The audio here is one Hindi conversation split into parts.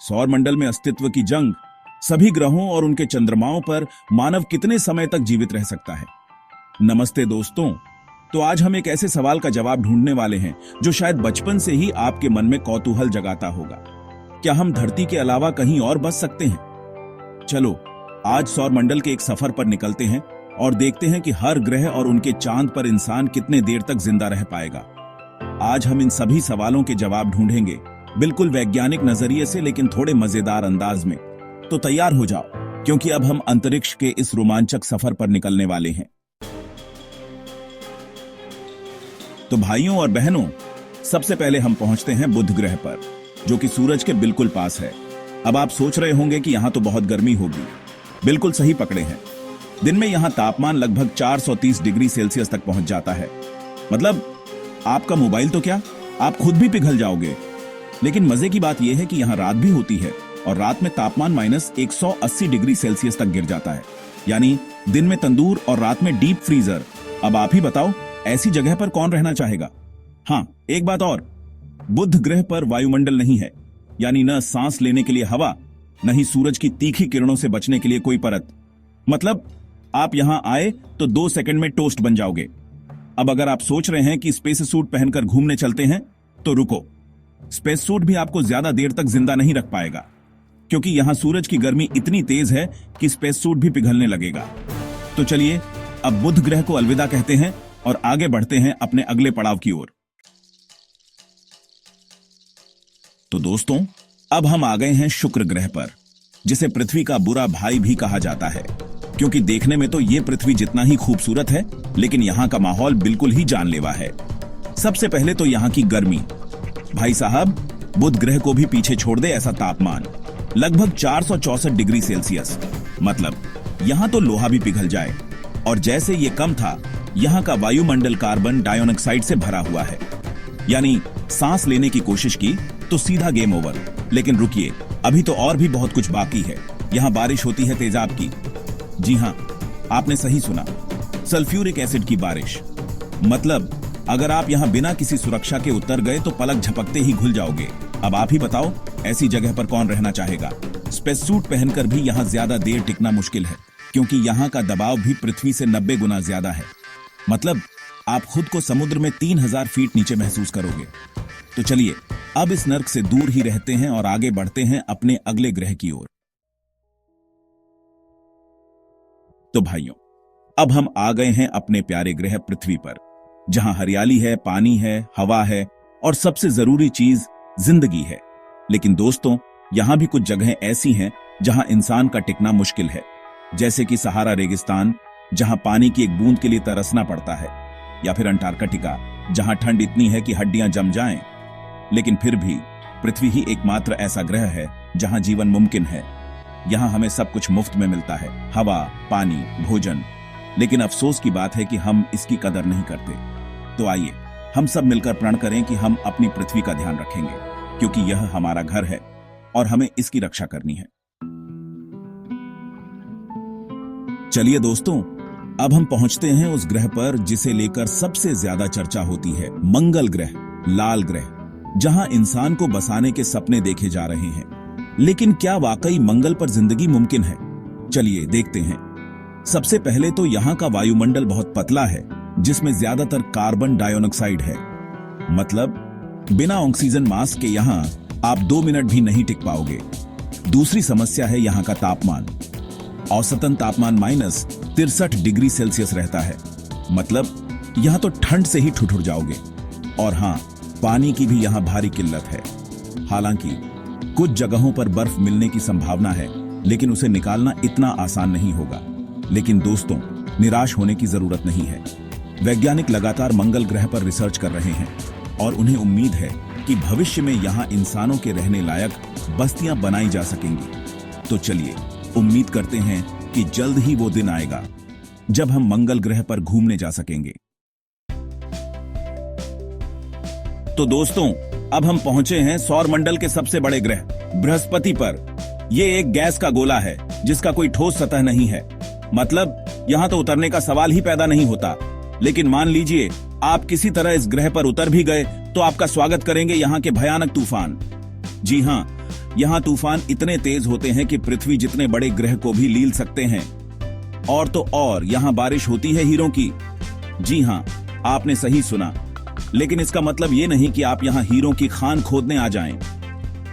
सौरमंडल में अस्तित्व की जंग, सभी ग्रहों और उनके चंद्रमाओं पर मानव कितने समय तक जीवित रह सकता है। नमस्ते दोस्तों, तो आज हम एक ऐसे सवाल का जवाब ढूंढने वाले हैं जो शायद बचपन से ही आपके मन में कौतूहल जगाता होगा। क्या हम धरती के अलावा कहीं और बच सकते हैं? चलो आज सौरमंडल के एक सफर पर निकलते हैं और देखते हैं कि हर ग्रह और उनके चांद पर इंसान कितने देर तक जिंदा रह पाएगा। आज हम इन सभी सवालों के जवाब ढूंढेंगे, बिल्कुल वैज्ञानिक नजरिए से, लेकिन थोड़े मजेदार अंदाज में। तो तैयार हो जाओ, क्योंकि अब हम अंतरिक्ष के इस रोमांचक सफर पर निकलने वाले हैं। तो भाइयों और बहनों, सबसे पहले हम पहुंचते हैं बुध ग्रह पर, जो कि सूरज के बिल्कुल पास है। अब आप सोच रहे होंगे कि यहां तो बहुत गर्मी होगी। बिल्कुल सही पकड़े हैं। दिन में यहां तापमान लगभग 430 डिग्री सेल्सियस तक पहुंच जाता है। मतलब आपका मोबाइल तो क्या, आप खुद भी पिघल जाओगे। लेकिन मजे की बात यह है कि यहां रात भी होती है और रात में तापमान -180 डिग्री सेल्सियस तक गिर जाता है। यानी दिन में तंदूर और रात में डीप फ्रीजर। अब आप ही बताओ, ऐसी जगह पर कौन रहना चाहेगा? हाँ, एक बात और, बुध ग्रह पर वायुमंडल नहीं है, यानी न सांस लेने के लिए हवा, न ही सूरज की तीखी किरणों से बचने के लिए कोई परत। मतलब आप यहां आए तो 2 सेकंड में टोस्ट बन जाओगे। अब अगर आप सोच रहे हैं कि स्पेस सूट पहनकर घूमने चलते हैं, तो रुको। स्पेस सूट भी आपको ज्यादा देर तक जिंदा नहीं रख पाएगा, क्योंकि यहां सूरज की गर्मी इतनी तेज है कि स्पेस सूट भी पिघलने लगेगा। तो चलिए अब बुध ग्रह को अलविदा कहते हैं और आगे बढ़ते हैं अपने अगले पड़ाव की ओर। तो दोस्तों, अब हम आ गए हैं शुक्र ग्रह पर, जिसे पृथ्वी का बुरा भाई भी कहा जाता है, क्योंकि देखने में तो ये पृथ्वी जितना ही खूबसूरत है, लेकिन यहाँ का माहौल बिल्कुल ही जानलेवा है। सबसे पहले तो यहाँ की गर्मी। भाई साहब, बुध ग्रह को भी पीछे छोड़ दे ऐसा तापमान, लगभग 464 डिग्री सेल्सियस। मतलब यहाँ तो लोहा भी पिघल जाए। और जैसे ये कम था, यहाँ का वायुमंडल कार्बन डाइऑक्साइड से भरा हुआ है। यानी सांस लेने की कोशिश की तो सीधा गेम ओवर। लेकिन रुकिए, अभी तो और भी बहुत कुछ बाकी है। यहाँ बारिश होती है तेजाब की। जी हाँ, आपने सही सुना, सल्फ्यूरिक एसिड की बारिश। मतलब अगर आप यहाँ बिना किसी सुरक्षा के उतर गए तो पलक झपकते ही घुल जाओगे। अब आप ही बताओ, ऐसी जगह पर कौन रहना चाहेगा? स्पेस सूट पहनकर भी यहाँ ज्यादा देर टिकना मुश्किल है, क्योंकि यहाँ का दबाव भी पृथ्वी से 90 गुना ज्यादा है। मतलब आप खुद को समुद्र में 3000 फीट नीचे महसूस करोगे। तो चलिए अब इस नर्क से दूर ही रहते हैं और आगे बढ़ते हैं अपने अगले ग्रह की ओर। तो भाइयों, अब हम आ गए हैं अपने प्यारे ग्रह पृथ्वी पर, जहां हरियाली है, पानी है, हवा है और सबसे जरूरी चीज जिंदगी है। लेकिन दोस्तों, यहां भी कुछ जगहें ऐसी हैं जहां इंसान का टिकना मुश्किल है, जैसे कि सहारा रेगिस्तान, जहां पानी की एक बूंद के लिए तरसना पड़ता है, या फिर अंटार्कटिका, जहां ठंड इतनी है कि हड्डियां जम जाएं। लेकिन फिर भी पृथ्वी ही एकमात्र ऐसा ग्रह है जहां जीवन मुमकिन है। यहां हमें सब कुछ मुफ्त में मिलता है, हवा, पानी, भोजन। लेकिन अफसोस की बात है कि हम इसकी कदर नहीं करते। तो आइए हम सब मिलकर प्रण करें कि हम अपनी पृथ्वी का ध्यान रखेंगे, क्योंकि यह हमारा घर है और हमें इसकी रक्षा करनी है। चलिए दोस्तों, अब हम पहुंचते हैं उस ग्रह पर जिसे लेकर सबसे ज्यादा चर्चा होती है, मंगल ग्रह, लाल ग्रह, जहां इंसान को बसाने के सपने देखे जा रहे हैं। लेकिन क्या वाकई मंगल पर जिंदगी मुमकिन है? चलिए देखते हैं। सबसे पहले तो यहाँ का वायुमंडल बहुत पतला है, जिसमें ज्यादातर कार्बन डाइऑक्साइड है। मतलब बिना ऑक्सीजन मास्क के यहाँ आप 2 मिनट भी नहीं टिक पाओगे। दूसरी समस्या है यहाँ का तापमान। औसतन तापमान -63 डिग्री सेल्सियस रहता है। मतलब यहाँ तो ठंड से ही ठुठुर जाओगे। और हाँ, पानी की भी यहाँ भारी किल्लत है। हालांकि कुछ जगहों पर बर्फ मिलने की संभावना है, लेकिन उसे निकालना इतना आसान नहीं होगा। लेकिन दोस्तों, निराश होने की जरूरत नहीं है। वैज्ञानिक लगातार मंगल ग्रह पर रिसर्च कर रहे हैं और उन्हें उम्मीद है कि भविष्य में यहाँ इंसानों के रहने लायक बस्तियां बनाई जा सकेंगी। तो चलिए उम्मीद करते हैं कि जल्द ही वो दिन आएगा जब हम मंगल ग्रह पर घूमने जा सकेंगे। तो दोस्तों, अब हम पहुंचे हैं सौरमंडल के सबसे बड़े ग्रह बृहस्पति पर। यह एक गैस का गोला है जिसका कोई ठोस सतह नहीं है। मतलब यहां तो उतरने का सवाल ही पैदा नहीं होता। लेकिन मान लीजिए आप किसी तरह इस ग्रह पर उतर भी गए तो आपका स्वागत करेंगे यहां के भयानक तूफान। जी हां, यहाँ तूफान इतने तेज होते हैं कि पृथ्वी जितने बड़े ग्रह को भी लील सकते हैं। और तो और यहाँ बारिश होती है हीरों की। जी हाँ, आपने सही सुना। लेकिन इसका मतलब ये नहीं कि आप यहाँ हीरों की खान खोदने आ जाएं,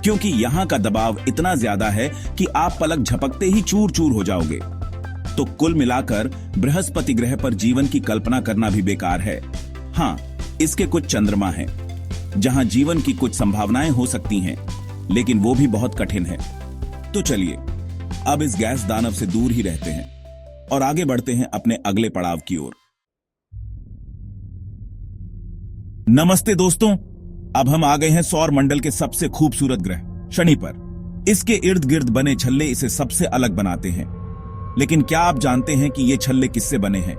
क्योंकि यहाँ का दबाव इतना ज्यादा है कि आप पलक झपकते ही चूर चूर हो जाओगे। तो कुल मिलाकर बृहस्पति ग्रह पर जीवन की कल्पना करना भी बेकार है। हाँ, इसके कुछ चंद्रमा हैं जहां जीवन की कुछ संभावनाएं हो सकती हैं, लेकिन वो भी बहुत कठिन है। तो चलिए अब इस गैस दानव से दूर ही रहते हैं और आगे बढ़ते हैं अपने अगले पड़ाव की ओर। नमस्ते दोस्तों, अब हम आ गए हैं सौर मंडल के सबसे खूबसूरत ग्रह शनि पर। इसके इर्द गिर्द बने छल्ले इसे सबसे अलग बनाते हैं। लेकिन क्या आप जानते हैं कि ये छल्ले किससे बने हैं?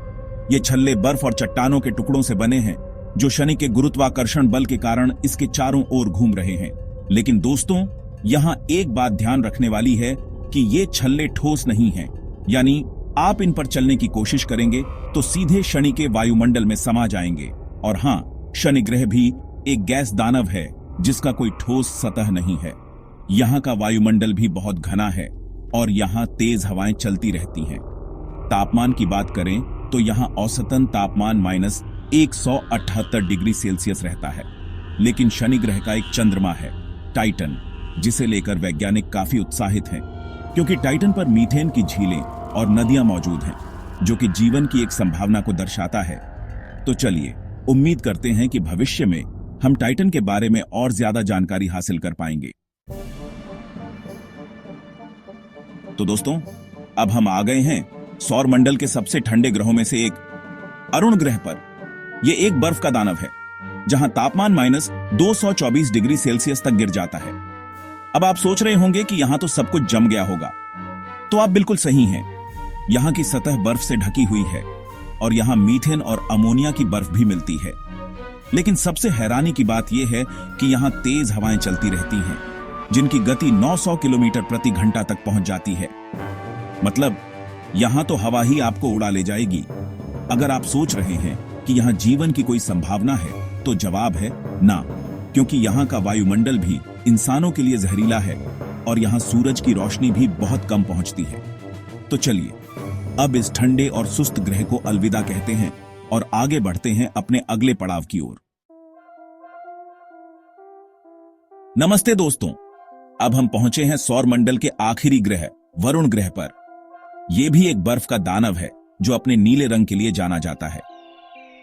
ये छल्ले बर्फ और चट्टानों के टुकड़ों से बने हैं जो शनि के गुरुत्वाकर्षण बल के कारण इसके चारों ओर घूम रहे हैं। लेकिन दोस्तों, यहाँ एक बात ध्यान रखने वाली है कि ये छल्ले ठोस नहीं हैं, यानी आप इन पर चलने की कोशिश करेंगे तो सीधे शनि के वायुमंडल में समा जाएंगे। और हाँ, शनि ग्रह भी एक गैस दानव है जिसका कोई ठोस सतह नहीं है। यहाँ का वायुमंडल भी बहुत घना है और यहाँ तेज हवाएं चलती रहती हैं। तापमान की बात करें तो यहाँ औसतन तापमान -178 डिग्री सेल्सियस रहता है। लेकिन शनि ग्रह का एक चंद्रमा है टाइटन, जिसे लेकर वैज्ञानिक काफी उत्साहित हैं, क्योंकि टाइटन पर मीथेन की झीलें और नदियां मौजूद हैं, जो कि जीवन की एक संभावना को दर्शाता है। तो चलिए उम्मीद करते हैं कि भविष्य में हम टाइटन के बारे में और ज्यादा जानकारी हासिल कर पाएंगे। तो दोस्तों, अब हम आ गए हैं सौर मंडल के सबसे ठंडे ग्रहों में से एक अरुण ग्रह पर। यह एक बर्फ का दानव है जहां तापमान -224 डिग्री सेल्सियस तक गिर जाता है। अब आप सोच रहे होंगे कि यहां तो सब कुछ जम गया होगा। तो आप बिल्कुल सही हैं। यहां की सतह बर्फ से ढकी हुई है और यहां मीथेन और अमोनिया की बर्फ भी मिलती है। लेकिन सबसे हैरानी की बात यह है कि यहां तेज हवाएं चलती रहती हैं, जिनकी गति 900 किलोमीटर प्रति घंटा तक पहुंच जाती है। मतलब यहां तो हवा ही आपको उड़ा ले जाएगी। अगर आप सोच रहे हैं कि यहां जीवन की कोई संभावना है, तो जवाब है ना, क्योंकि यहां का वायुमंडल भी इंसानों के लिए जहरीला है और यहां सूरज की रोशनी भी बहुत कम पहुंचती है। तो चलिए अब इस ठंडे और सुस्त ग्रह को अलविदा कहते हैं और आगे बढ़ते हैं अपने अगले पड़ाव की ओर। नमस्ते दोस्तों, अब हम पहुंचे हैं सौर मंडल के आखिरी ग्रह वरुण ग्रह पर। यह भी एक बर्फ का दानव है जो अपने नीले रंग के लिए जाना जाता है।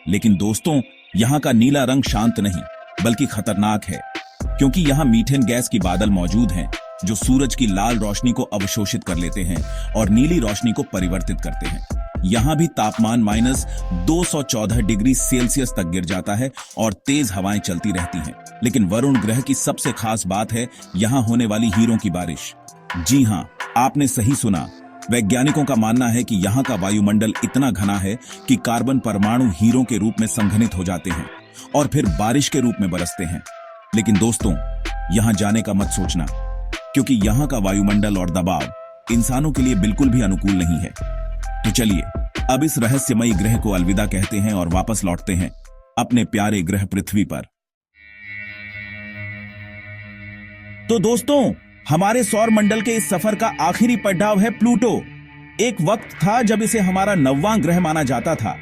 लेकिन दोस्तों, यहां का नीला रंग शांत नहीं बल्कि खतरनाक है, क्योंकि यहां मीथेन गैस की बादल मौजूद हैं जो सूरज की लाल रोशनी को अवशोषित कर लेते हैं और नीली रोशनी को परिवर्तित करते हैं। यहां भी तापमान -214 डिग्री सेल्सियस तक गिर जाता है और तेज हवाएं चलती रहती हैं। लेकिन वरुण ग्रह की सबसे खास बात है यहां होने वाली हीरों की बारिश। जी हां, आपने सही सुना। वैज्ञानिकों का मानना है कि यहाँ का वायुमंडल इतना घना है कि कार्बन परमाणु हीरों के रूप में संघनित हो जाते हैं और फिर बारिश के रूप में बरसते हैं। लेकिन दोस्तों, यहाँ जाने का मत सोचना, क्योंकि यहाँ का वायुमंडल और दबाव इंसानों के लिए बिल्कुल भी अनुकूल नहीं है। तो चलिए अब इस रहस्यमयी ग्रह को अलविदा कहते हैं और वापस लौटते हैं अपने प्यारे ग्रह पृथ्वी पर। तो दोस्तों, हमारे सौर मंडल के इस सफर का आखिरी पड़ाव है प्लूटो। एक वक्त था जब इसे हमारा 9वां ग्रह माना जाता था,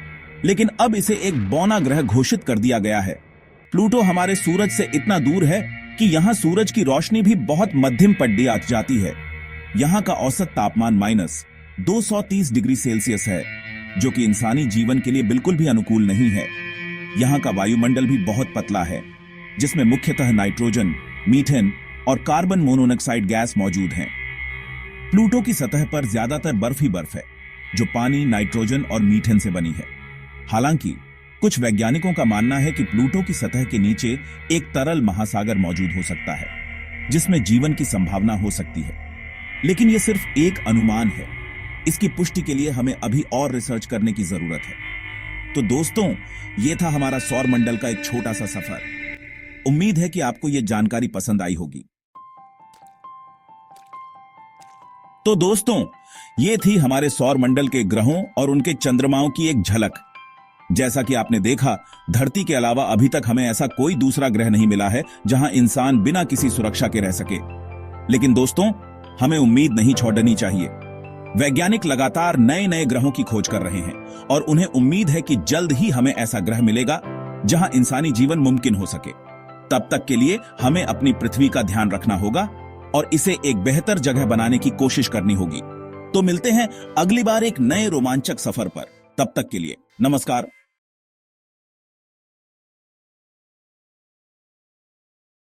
लेकिन अब इसे एक बौना ग्रह घोषित कर दिया गया है। प्लूटो हमारे सूरज से इतना दूर है कि यहां सूरज की रोशनी भी बहुत मध्यम पड़ जाती है। यहां का औसत तापमान -230 डिग्री सेल्सियस है, जो कि इंसानी जीवन के लिए बिल्कुल भी अनुकूल नहीं है। यहां का वायुमंडल भी बहुत पतला है, जिसमें मुख्यतः नाइट्रोजन, मीथेन और कार्बन मोनोऑक्साइड गैस मौजूद हैं। प्लूटो की सतह पर ज्यादातर बर्फ ही बर्फ है, जो पानी, नाइट्रोजन और मीथेन से बनी है। हालांकि कुछ वैज्ञानिकों का मानना है कि प्लूटो की सतह के नीचे एक तरल महासागर मौजूद हो सकता है, जिसमें जीवन की संभावना हो सकती है। लेकिन यह सिर्फ एक अनुमान है। इसकी पुष्टि के लिए हमें अभी और रिसर्च करने की जरूरत है। तो दोस्तों, यह था हमारा सौर मंडल का एक छोटा सा सफर। उम्मीद है कि आपको यह जानकारी पसंद आई होगी। तो दोस्तों, ये थी हमारे सौर मंडल के ग्रहों और उनके चंद्रमाओं की एक झलक। जैसा कि आपने देखा, धरती के अलावा अभी तक हमें ऐसा कोई दूसरा ग्रह नहीं मिला है जहां इंसान बिना किसी सुरक्षा के रह सके। लेकिन दोस्तों, हमें उम्मीद नहीं छोड़नी चाहिए। वैज्ञानिक लगातार नए नए ग्रहों की खोज कर रहे हैं और उन्हें उम्मीद है कि जल्द ही हमें ऐसा ग्रह मिलेगा जहां इंसानी जीवन मुमकिन हो सके। तब तक के लिए हमें अपनी पृथ्वी का ध्यान रखना होगा और इसे एक बेहतर जगह बनाने की कोशिश करनी होगी। तो मिलते हैं अगली बार एक नए रोमांचक सफर पर। तब तक के लिए नमस्कार।